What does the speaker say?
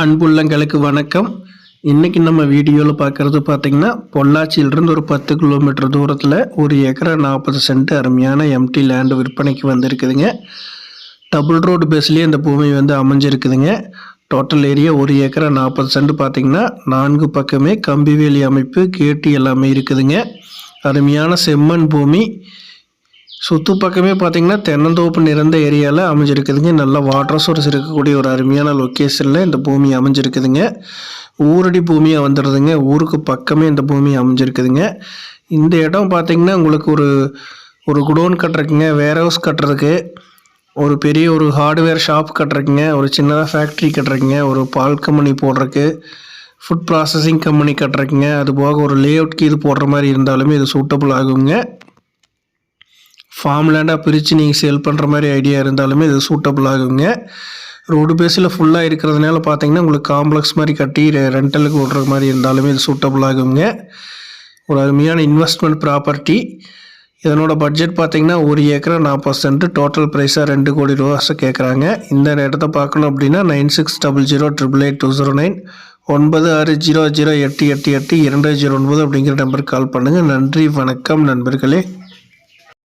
அன்புள்ளங்களுக்கு வணக்கம். இன்றைக்கி நம்ம வீடியோவில் பார்க்குறது பார்த்திங்கன்னா, பொள்ளாச்சியிலிருந்து ஒரு 10 கிலோமீட்டர் தூரத்தில் ஒரு ஏக்கரா 40 சென்ட் அருமையான எம்டி லேண்டு விற்பனைக்கு வந்திருக்குதுங்க. டபுள் ரோடு பேஸ்லேயே இந்த பூமி அமைஞ்சிருக்குதுங்க. டோட்டல் ஏரியா ஒரு ஏக்கரா 40 சென்ட் பார்த்திங்கன்னா 4 பக்கமே கம்பி வேலி அமைப்பு, கேட்டு எல்லாமே இருக்குதுங்க. அருமையான செம்மண் பூமி. சுற்று பக்கமே பார்த்திங்கன்னா தென்னந்தோப்பு நிறைந்த ஏரியாவில் அமைஞ்சிருக்குதுங்க. நல்ல வாட்டர் சோர்ஸ் இருக்கக்கூடிய ஒரு அருமையான லொக்கேஷனில் இந்த பூமி அமைஞ்சிருக்குதுங்க. ஊரடி பூமியாக வந்துடுதுங்க. ஊருக்கு பக்கமே இந்த பூமி அமைஞ்சிருக்குதுங்க. இந்த இடம் பார்த்திங்கன்னா உங்களுக்கு ஒரு குடோன் கட்டுறதுக்குங்க, வேர் ஹவுஸ் கட்டுறதுக்கு, ஒரு பெரிய ஒரு ஹார்ட்வேர் ஷாப் கட்டுறதுக்குங்க, ஒரு சின்னதாக ஃபேக்ட்ரி கட்டுறதுக்குங்க, ஒரு பால் கம்பெனி போடுறதுக்கு, ஃபுட் ப்ராசஸிங் கம்பெனி கட்டுறதுக்குங்க, அது போக ஒரு லே அவுட்க்கு இது போடுற மாதிரி இருந்தாலுமே இது சூட்டபுள் ஆகுங்க. ஃபார்ம் லேண்டாக பிரித்து நீங்கள் சேல் பண்ணுற மாதிரி ஐடியா இருந்தாலுமே இது சூட்டபுள் ஆகுங்க. ரோடு பேஸில் ஃபுல்லாக இருக்கிறதுனால பார்த்தீங்கன்னா உங்களுக்கு காம்ப்ளெக்ஸ் மாதிரி கட்டி ரெண்டலுக்கு விடுற மாதிரி இருந்தாலுமே இது சூட்டபுள் ஆகுங்க. ஒரு அருமையான இன்வெஸ்ட்மெண்ட் ப்ராப்பர்ட்டி. இதனோட பட்ஜெட் பார்த்தீங்கன்னா ஒரு ஏக்கரா 40 சென்ட், டோட்டல் ப்ரைஸாக 2 கோடி ரூபா கேட்குறாங்க. இந்த இடத்த பார்க்கணும் அப்படின்னா 9600888209 9600888209 அப்படிங்கிற நம்பருக்கு கால் பண்ணுங்கள். நன்றி, வணக்கம் நண்பர்களே.